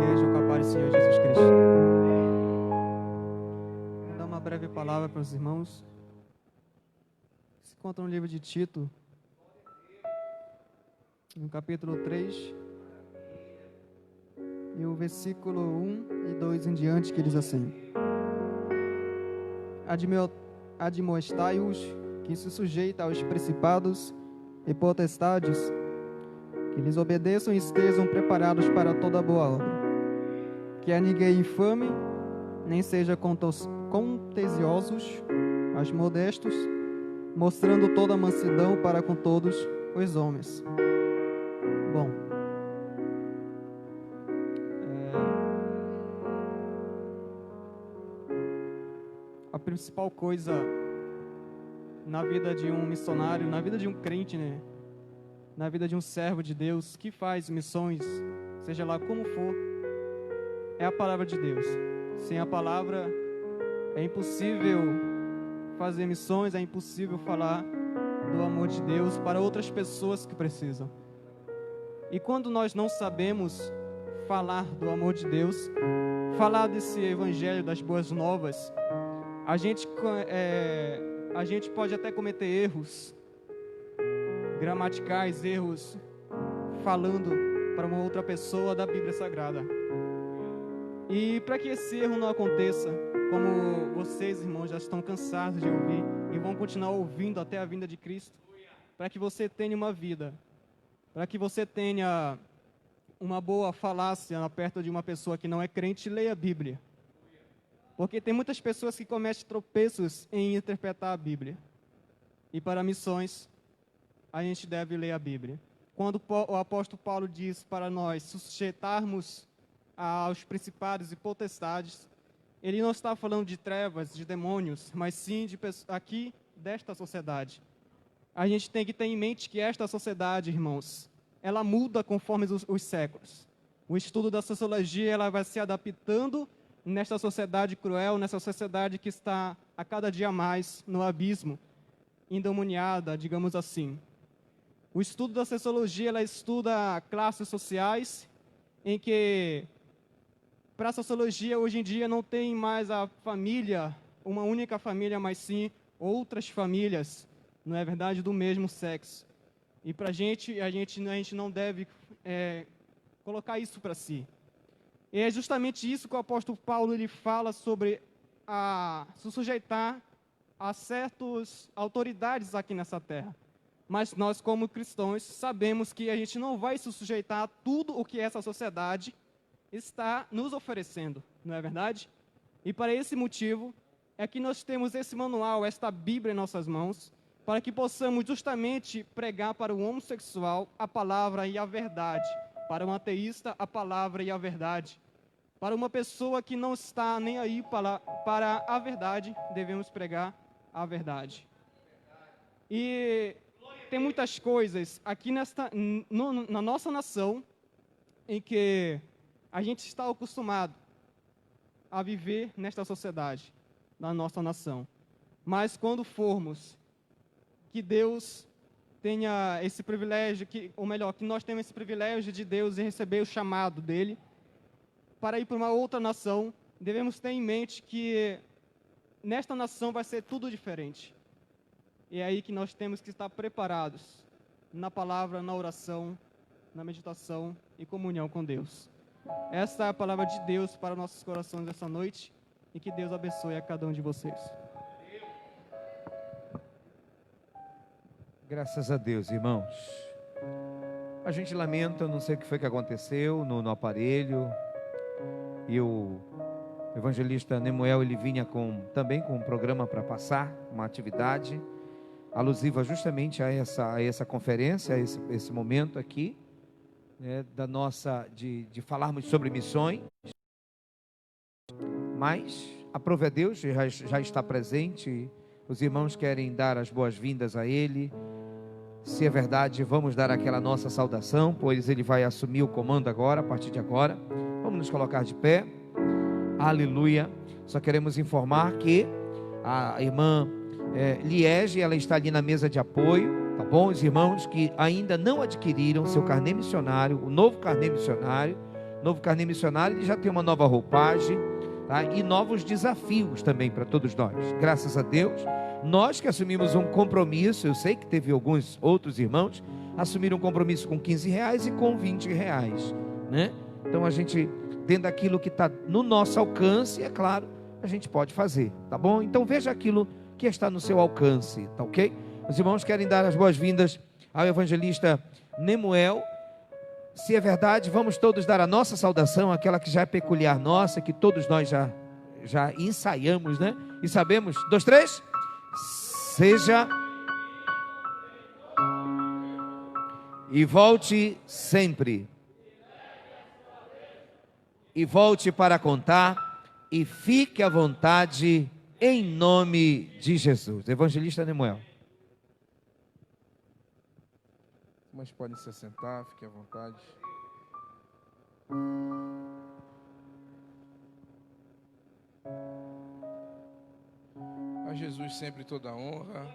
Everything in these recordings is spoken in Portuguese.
igreja com a paz do Senhor Jesus Cristo. Vou dar uma breve palavra para os irmãos. Se encontra no livro de Tito, no capítulo 3, e o versículo 1 e 2 em diante, que diz assim: Admoestai-os que se sujeitam aos principados e potestades, que lhes obedeçam e estejam preparados para toda boa obra. Que a ninguém infame, nem seja contenciosos, mas modestos, mostrando toda a mansidão para com todos os homens. Bom, a principal coisa na vida de um missionário, na vida de um crente, né? Na vida de um servo de Deus que faz missões, seja lá como for, é a palavra de Deus. Sem a palavra é impossível fazer missões, é impossível falar do amor de Deus para outras pessoas que precisam. E quando nós não sabemos falar do amor de Deus, falar desse evangelho, das boas novas, a gente pode até cometer erros gramaticais, erros falando para uma outra pessoa da Bíblia Sagrada. E para que esse erro não aconteça, como vocês, irmãos, já estão cansados de ouvir e vão continuar ouvindo até a vinda de Cristo, para que você tenha uma vida, para que você tenha uma boa falácia perto de uma pessoa que não é crente, leia a Bíblia. Porque tem muitas pessoas que cometem tropeços em interpretar a Bíblia. E para missões, a gente deve ler a Bíblia. Quando o apóstolo Paulo diz para nós sujeitarmos aos principados e potestades, ele não está falando de trevas, de demônios, mas sim de aqui desta sociedade. A gente tem que ter em mente que esta sociedade, irmãos, ela muda conforme os séculos. O estudo da sociologia, ela vai se adaptando nesta sociedade cruel, nessa sociedade que está a cada dia mais no abismo, endemoniada, digamos assim. O estudo da sociologia, ela estuda classes sociais, em que, para a sociologia, hoje em dia, não tem mais a família, uma única família, mas sim outras famílias, não é verdade, do mesmo sexo. E para a gente não deve colocar isso para si. E é justamente isso que o apóstolo Paulo ele fala sobre se sujeitar a certas autoridades aqui nessa terra. Mas nós, como cristãos, sabemos que a gente não vai se sujeitar a tudo o que essa sociedade está nos oferecendo, não é verdade? E para esse motivo é que nós temos esse manual, esta Bíblia em nossas mãos, para que possamos justamente pregar para o homossexual a palavra e a verdade, para um ateísta a palavra e a verdade. Para uma pessoa que não está nem aí para a verdade, devemos pregar a verdade. E tem muitas coisas aqui na nossa nação em que a gente está acostumado a viver nesta sociedade, na nossa nação. Mas quando formos, que Deus tenha esse privilégio, que nós temos esse privilégio de Deus e receber o chamado dele para ir para uma outra nação, devemos ter em mente que nesta nação vai ser tudo diferente. E é aí que nós temos que estar preparados na palavra, na oração, na meditação e comunhão com Deus. Essa é a palavra de Deus para nossos corações essa noite e que Deus abençoe a cada um de vocês. Graças a Deus, irmãos. A gente lamenta, não sei o que foi que aconteceu no aparelho. E o evangelista Nemuel, ele vinha também com um programa para passar, uma atividade alusiva justamente a essa conferência, a esse momento aqui, né, de falarmos sobre missões. Mas aprove a Deus, já está presente. Os irmãos querem dar as boas-vindas a ele. Se é verdade, vamos dar aquela nossa saudação, pois ele vai assumir o comando agora, a partir de agora. Vamos nos colocar de pé. Aleluia. Só queremos informar que a irmã Liege, ela está ali na mesa de apoio, tá bom? Os irmãos que ainda não adquiriram seu carnê missionário, o novo carnê missionário, Novo Carnê Missionário, ele já tem uma nova roupagem, tá? E novos desafios também para todos nós. Graças a Deus, nós que assumimos um compromisso, eu sei que teve alguns outros irmãos, assumiram um compromisso com R$15 e com R$20, né? Então a gente, dentro daquilo que está no nosso alcance, é claro, a gente pode fazer, tá bom? Então veja aquilo que está no seu alcance, tá ok? Os irmãos querem dar as boas-vindas ao evangelista Nemuel. Se é verdade, vamos todos dar a nossa saudação, aquela que já é peculiar nossa, que todos nós já ensaiamos, né? E sabemos, 2, 3, seja e volte sempre, e volte para contar, e fique à vontade, em nome de Jesus. Evangelista Nemuel. Mas podem se assentar, fiquem à vontade. A Jesus sempre toda a honra,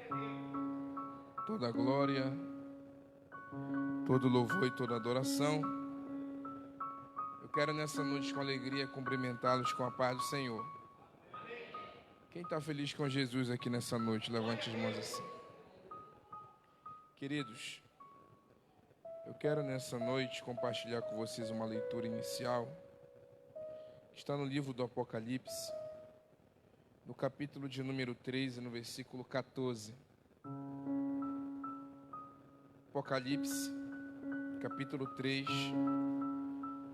toda a glória, todo louvor e toda adoração. Eu quero nessa noite com alegria cumprimentá-los com a paz do Senhor. Quem está feliz com Jesus aqui nessa noite, levante as mãos assim. Queridos, eu quero nessa noite compartilhar com vocês uma leitura inicial que está no livro do Apocalipse, no capítulo de número 13, no versículo 14. Apocalipse, capítulo 3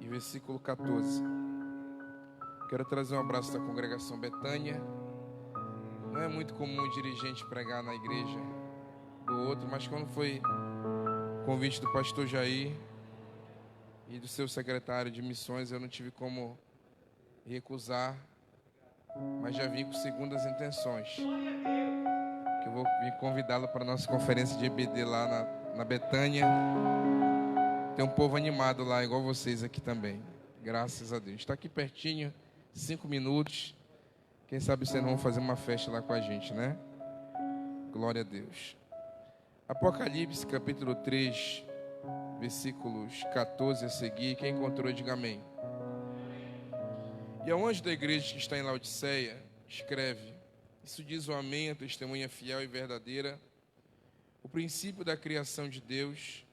e versículo 14. Quero trazer um abraço da congregação Betânia. Não é muito comum o dirigente pregar na igreja do outro, mas quando foi convite do pastor Jair e do seu secretário de missões, eu não tive como recusar, mas já vim com segundas intenções, que eu vou vir convidá-lo para a nossa conferência de EBD lá na Betânia. Tem um povo animado lá, igual vocês aqui também, graças a Deus. Está aqui pertinho, 5 minutos, quem sabe vocês não vão fazer uma festa lá com a gente, né? Glória a Deus. Apocalipse, capítulo 3, versículos 14 a seguir. Quem encontrou, diga amém. E ao anjo da igreja que está em Laodiceia, escreve: isso diz o amém, a testemunha fiel e verdadeira, o princípio da criação de Deus.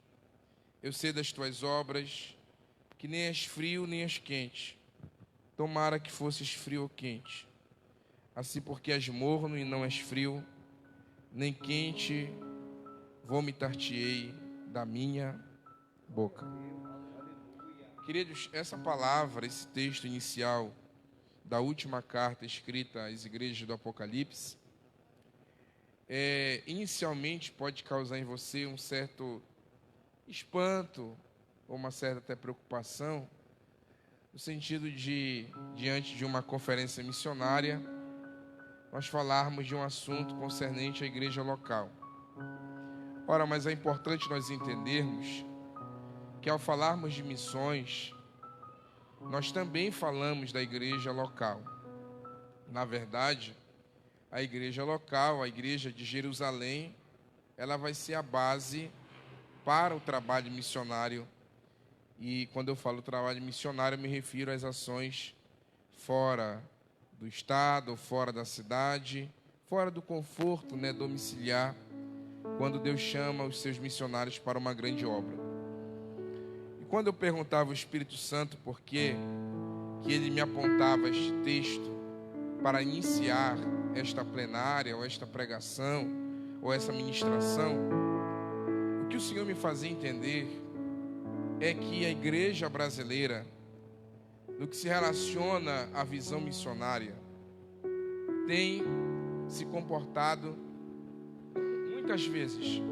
Eu sei das tuas obras, que nem és frio nem és quente. Tomara que fosses frio ou quente. Assim, porque és morno e não és frio, nem quente, vomitar-te-ei da minha boca. Queridos, essa palavra, esse texto inicial da última carta escrita às igrejas do Apocalipse, inicialmente pode causar em você um certo espanto, ou uma certa até preocupação, no sentido de, diante de uma conferência missionária, nós falarmos de um assunto concernente à igreja local. Ora, mas é importante nós entendermos que ao falarmos de missões, nós também falamos da igreja local. Na verdade, a igreja local, a igreja de Jerusalém, ela vai ser a base para o trabalho missionário. E quando eu falo trabalho missionário, eu me refiro às ações fora do estado, fora da cidade, fora do conforto, domiciliar, quando Deus chama os seus missionários para uma grande obra. E quando eu perguntava ao Espírito Santo por que ele me apontava este texto para iniciar esta plenária, ou esta pregação, ou essa ministração, o que o Senhor me fazia entender é que a igreja brasileira, no que se relaciona à visão missionária, tem se comportado muitas vezes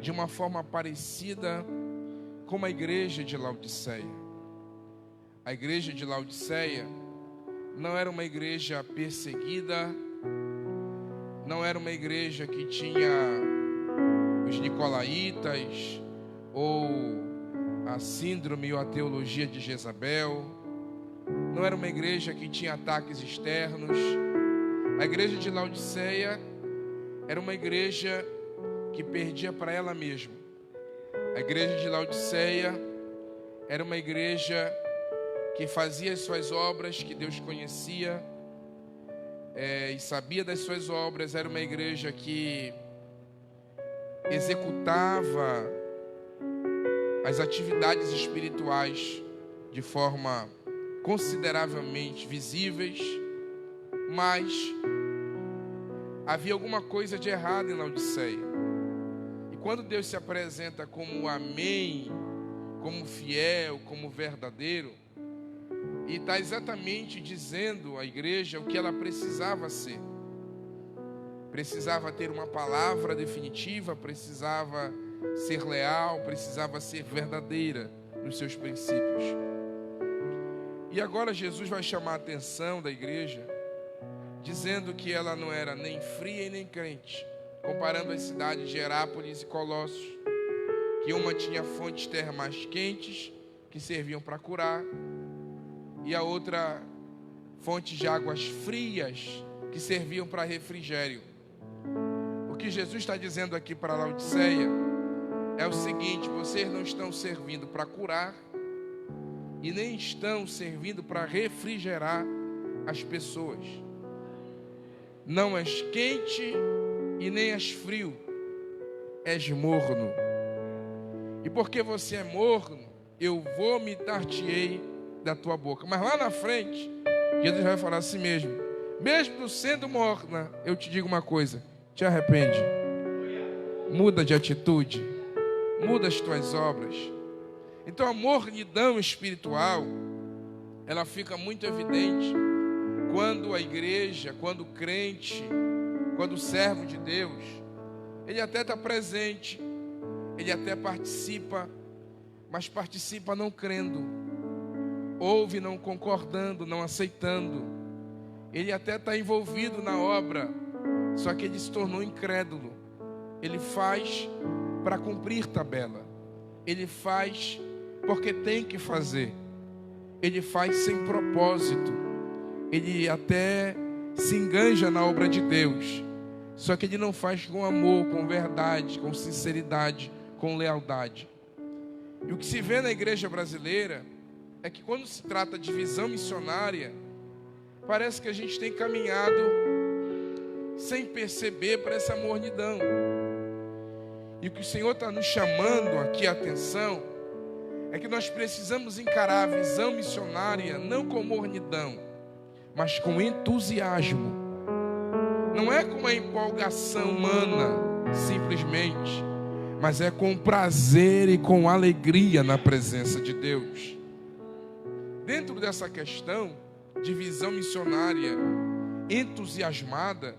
de uma forma parecida com a igreja de Laodiceia. A igreja de Laodiceia não era uma igreja perseguida, não era uma igreja que tinha os nicolaítas ou a síndrome ou a teologia de Jezabel. Não era uma igreja que tinha ataques externos. A igreja de Laodiceia era uma igreja que perdia para ela mesma. A igreja de Laodiceia era uma igreja que fazia as suas obras, que Deus conhecia e sabia das suas obras. Era uma igreja que executava as atividades espirituais de forma consideravelmente visíveis, mas havia alguma coisa de errado em Laodiceia. E quando Deus se apresenta como amém, como fiel, como verdadeiro, e está exatamente dizendo à igreja o que ela precisava ser. Precisava ter uma palavra definitiva, precisava ser leal, precisava ser verdadeira nos seus princípios. E agora Jesus vai chamar a atenção da igreja, dizendo que ela não era nem fria e nem crente, comparando as cidades de Herápolis e Colossos, que uma tinha fontes termais quentes, que serviam para curar, e a outra fontes de águas frias, que serviam para refrigério. O que Jesus está dizendo aqui para Laodiceia é o seguinte: vocês não estão servindo para curar e nem estão servindo para refrigerar as pessoas. Não és quente e nem és frio, és morno. E porque você é morno, eu vomitar-te-ei da tua boca. Mas lá na frente, Jesus vai falar assim mesmo: mesmo sendo morna, eu te digo uma coisa, te arrepende, muda de atitude, muda as tuas obras. Então a mornidão espiritual, ela fica muito evidente quando a igreja, quando o crente, quando o servo de Deus, ele até está presente, ele até participa, mas participa não crendo, ouve não concordando, não aceitando. Ele até está envolvido na obra, só que ele se tornou incrédulo. Ele faz para cumprir tabela, ele faz porque tem que fazer, ele faz sem propósito, ele até se enganja na obra de Deus, só que ele não faz com amor, com verdade, com sinceridade, com lealdade. E o que se vê na igreja brasileira é que quando se trata de visão missionária, parece que a gente tem caminhado sem perceber para essa mornidão. E o que o Senhor está nos chamando aqui a atenção é que nós precisamos encarar a visão missionária não com mornidão, mas com entusiasmo. Não é com uma empolgação humana, simplesmente, mas é com prazer e com alegria na presença de Deus. Dentro dessa questão de visão missionária entusiasmada,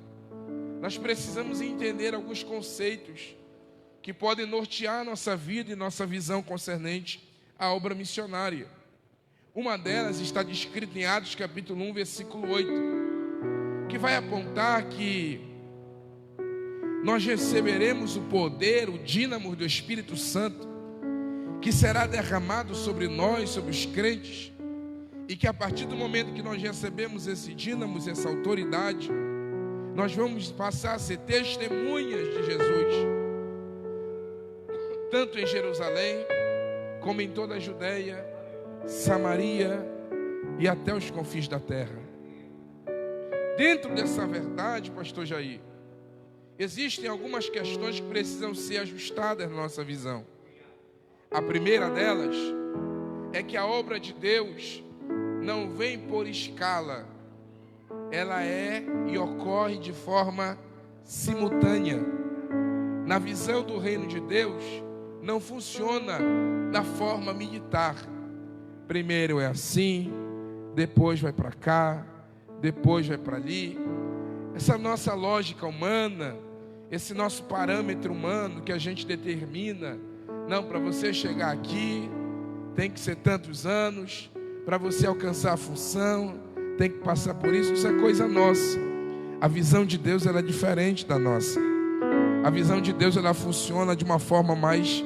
nós precisamos entender alguns conceitos que podem nortear nossa vida e nossa visão concernente à obra missionária. Uma delas está descrita em Atos capítulo 1, versículo 8, que vai apontar que nós receberemos o poder, o dínamo do Espírito Santo, que será derramado sobre nós, sobre os crentes, e que a partir do momento que nós recebemos esse dínamo, essa autoridade, nós vamos passar a ser testemunhas de Jesus, tanto em Jerusalém, como em toda a Judeia, Samaria e até os confins da terra. Dentro dessa verdade, pastor Jair, existem algumas questões que precisam ser ajustadas na nossa visão. A primeira delas é que a obra de Deus não vem por escala, ela é e ocorre de forma simultânea. Na visão do reino de Deus, não funciona da forma militar. Primeiro é assim, depois vai para cá, depois vai para ali. Essa nossa lógica humana, esse nosso parâmetro humano que a gente determina, não, para você chegar aqui tem que ser tantos anos, para você alcançar a função tem que passar por isso. Isso é coisa nossa. A visão de Deus, ela é diferente da nossa. A visão de Deus, ela funciona de uma forma mais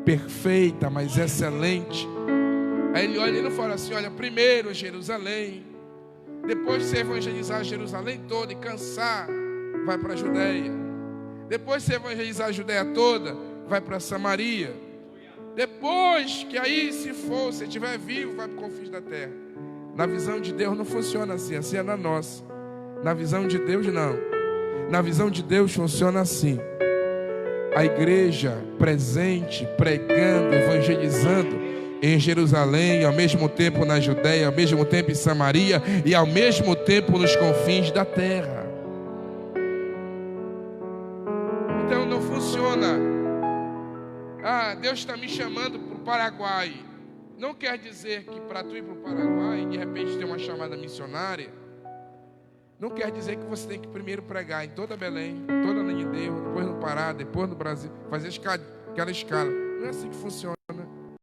perfeita, mais excelente. Aí ele olha e não fala assim: olha, primeiro Jerusalém, depois de você evangelizar Jerusalém toda e cansar, vai para a Judeia. Depois de você evangelizar a Judeia toda, vai para Samaria. Depois que aí, se for, se estiver vivo, vai para o confins da terra. Na visão de Deus não funciona assim, assim é na nossa. Na visão de Deus não. Na visão de Deus funciona assim. A igreja presente, pregando, evangelizando em Jerusalém, ao mesmo tempo na Judéia, ao mesmo tempo em Samaria e ao mesmo tempo nos confins da terra. Então não funciona. Ah, Deus está me chamando para o Paraguai. Não quer dizer que para tu ir para o Paraguai, de repente ter uma chamada missionária, não quer dizer que você tem que primeiro pregar em toda Belém, toda Ananindeua, depois no Pará, depois no Brasil, fazer aquela escala. Não é assim que funciona.